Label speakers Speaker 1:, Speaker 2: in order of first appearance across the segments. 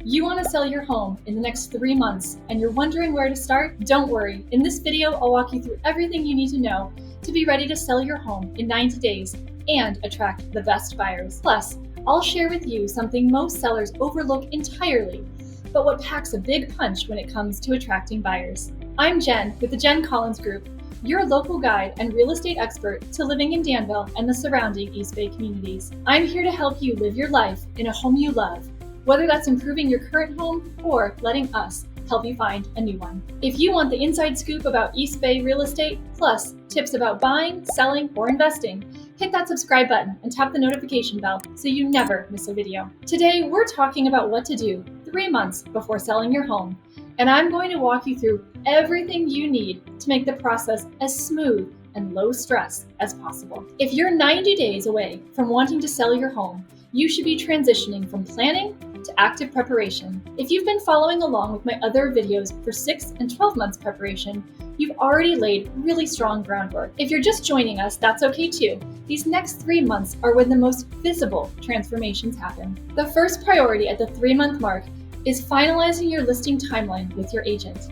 Speaker 1: You want to sell your home in the next 3 months and you're wondering where to start? Don't worry. In this video, I'll walk you through everything you need to know to be ready to sell your home in 90 days and attract the best buyers. Plus, I'll share with you something most sellers overlook entirely, but what packs a big punch when it comes to attracting buyers. I'm Jen with the Jenn Collins Group, your local guide and real estate expert to living in Danville and the surrounding East Bay communities. I'm here to help you live your life in a home you love, whether that's improving your current home or letting us help you find a new one. If you want the inside scoop about East Bay real estate, plus tips about buying, selling, or investing, hit that subscribe button and tap the notification bell so you never miss a video. Today, we're talking about what to do 3 months before selling your home, and I'm going to walk you through everything you need to make the process as smooth and low stress as possible. If you're 90 days away from wanting to sell your home, you should be transitioning from planning to active preparation. If you've been following along with my other videos for 6 and 12 months preparation, you've already laid really strong groundwork. If you're just joining us, that's okay too. These next 3 months are when the most visible transformations happen. The first priority at the 3-month mark is finalizing your listing timeline with your agent.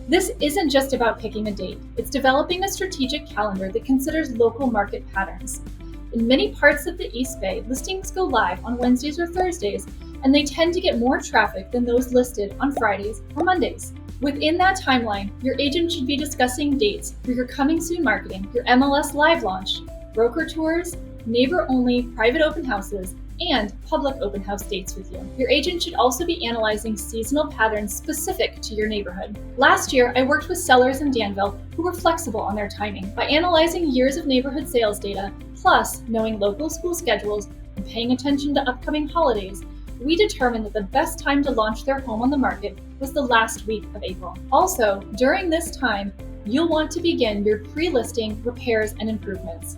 Speaker 1: This isn't just about picking a date, it's developing a strategic calendar that considers local market patterns. In many parts of the East Bay, listings go live on Wednesdays or Thursdays, and they tend to get more traffic than those listed on Fridays or Mondays. Within that timeline, your agent should be discussing dates for your coming soon marketing, your MLS live launch, broker tours, neighbor-only private open houses, and public open house dates with you. Your agent should also be analyzing seasonal patterns specific to your neighborhood. Last year, I worked with sellers in Danville who were flexible on their timing. By analyzing years of neighborhood sales data, plus knowing local school schedules and paying attention to upcoming holidays, we determined that the best time to launch their home on the market was the last week of April. Also, during this time, you'll want to begin your pre-listing repairs and improvements.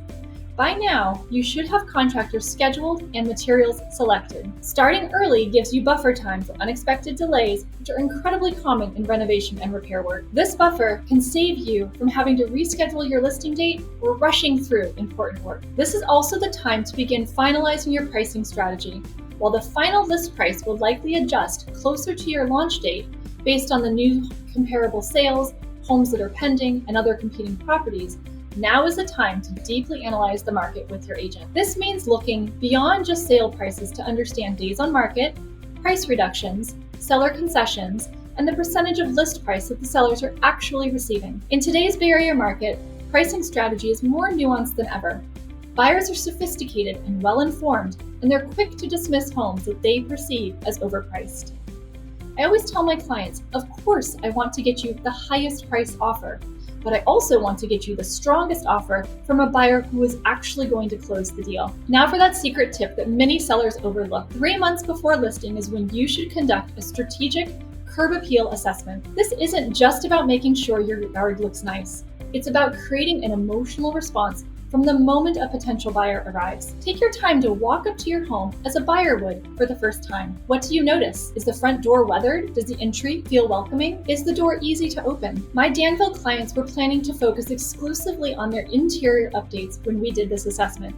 Speaker 1: By now, you should have contractors scheduled and materials selected. Starting early gives you buffer time for unexpected delays, which are incredibly common in renovation and repair work. This buffer can save you from having to reschedule your listing date or rushing through important work. This is also the time to begin finalizing your pricing strategy. While the final list price will likely adjust closer to your launch date based on the new comparable sales, homes that are pending, and other competing properties, now is the time to deeply analyze the market with your agent. This means looking beyond just sale prices to understand days on market, price reductions, seller concessions, and the percentage of list price that the sellers are actually receiving. In today's Bay Area market, pricing strategy is more nuanced than ever. Buyers are sophisticated and well-informed, and they're quick to dismiss homes that they perceive as overpriced. I always tell my clients, of course I want to get you the highest price offer, but I also want to get you the strongest offer from a buyer who is actually going to close the deal. Now for that secret tip that many sellers overlook. 3 months before listing is when you should conduct a strategic curb appeal assessment. This isn't just about making sure your yard looks nice. It's about creating an emotional response from the moment a potential buyer arrives. Take your time to walk up to your home as a buyer would for the first time. What do you notice? Is the front door weathered? Does the entry feel welcoming? Is the door easy to open? My Danville clients were planning to focus exclusively on their interior updates when we did this assessment.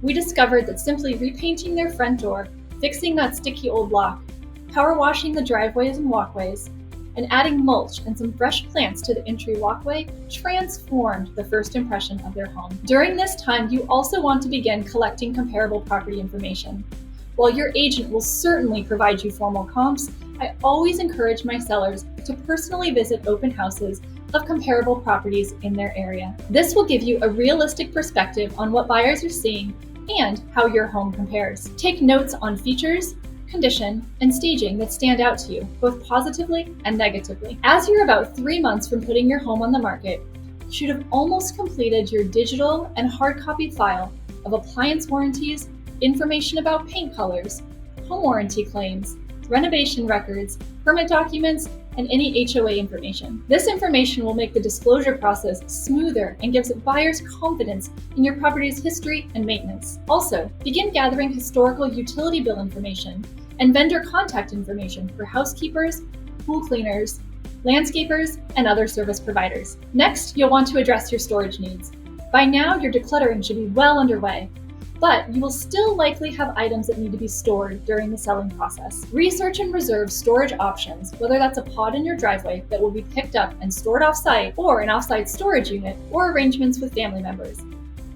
Speaker 1: We discovered that simply repainting their front door, fixing that sticky old lock, power washing the driveways and walkways, and adding mulch and some fresh plants to the entry walkway transformed the first impression of their home. During this time, you also want to begin collecting comparable property information. While your agent will certainly provide you formal comps, I always encourage my sellers to personally visit open houses of comparable properties in their area. This will give you a realistic perspective on what buyers are seeing and how your home compares. Take notes on features, condition, and staging that stand out to you, both positively and negatively. As you're about 3 months from putting your home on the market, you should have almost completed your digital and hard copy file of appliance warranties, information about paint colors, home warranty claims, renovation records, permit documents, and any HOA information. This information will make the disclosure process smoother and gives buyers confidence in your property's history and maintenance. Also, begin gathering historical utility bill information and vendor contact information for housekeepers, pool cleaners, landscapers, and other service providers. Next, you'll want to address your storage needs. By now, your decluttering should be well underway. but you will still likely have items that need to be stored during the selling process. Research and reserve storage options, whether that's a pod in your driveway that will be picked up and stored off-site, or an off-site storage unit, or arrangements with family members.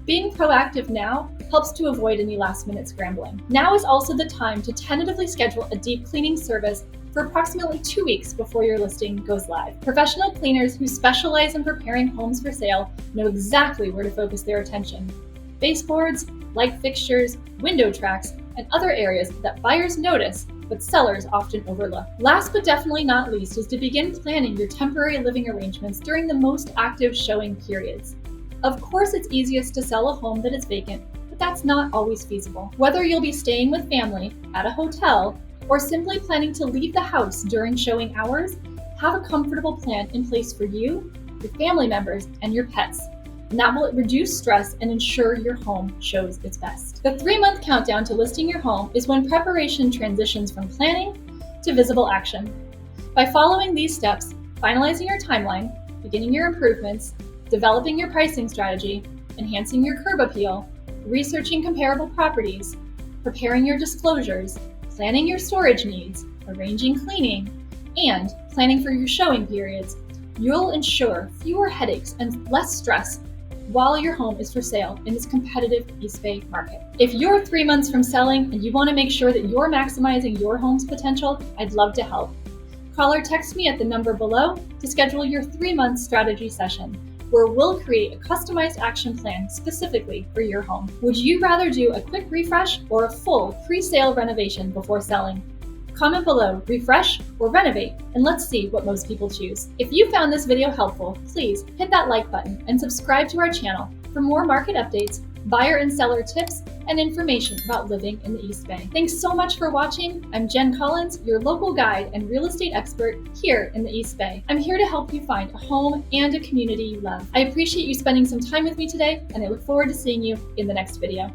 Speaker 1: Being proactive now helps to avoid any last-minute scrambling. Now is also the time to tentatively schedule a deep cleaning service for approximately 2 weeks before your listing goes live. Professional cleaners who specialize in preparing homes for sale know exactly where to focus their attention. Baseboards, light fixtures, window tracks, and other areas that buyers notice but sellers often overlook. Last but definitely not least is to begin planning your temporary living arrangements during the most active showing periods. Of course, it's easiest to sell a home that is vacant, but that's not always feasible. Whether you'll be staying with family, at a hotel, or simply planning to leave the house during showing hours, have a comfortable plan in place for you, your family members, and your pets. And that will reduce stress and ensure your home shows its best. The 3-month countdown to listing your home is when preparation transitions from planning to visible action. By following these steps, finalizing your timeline, beginning your improvements, developing your pricing strategy, enhancing your curb appeal, researching comparable properties, preparing your disclosures, planning your storage needs, arranging cleaning, and planning for your showing periods, you'll ensure fewer headaches and less stress while your home is for sale in this competitive East Bay market. If you're 3 months from selling and you want to make sure that you're maximizing your home's potential, I'd love to help. Call or text me at the number below to schedule your 3-month strategy session, where we'll create a customized action plan specifically for your home. Would you rather do a quick refresh or a full pre-sale renovation before selling? Comment below, refresh or renovate, and let's see what most people choose. If you found this video helpful, please hit that like button and subscribe to our channel for more market updates, buyer and seller tips, and information about living in the East Bay. Thanks so much for watching. I'm Jenn Collins, your local guide and real estate expert here in the East Bay. I'm here to help you find a home and a community you love. I appreciate you spending some time with me today, and I look forward to seeing you in the next video.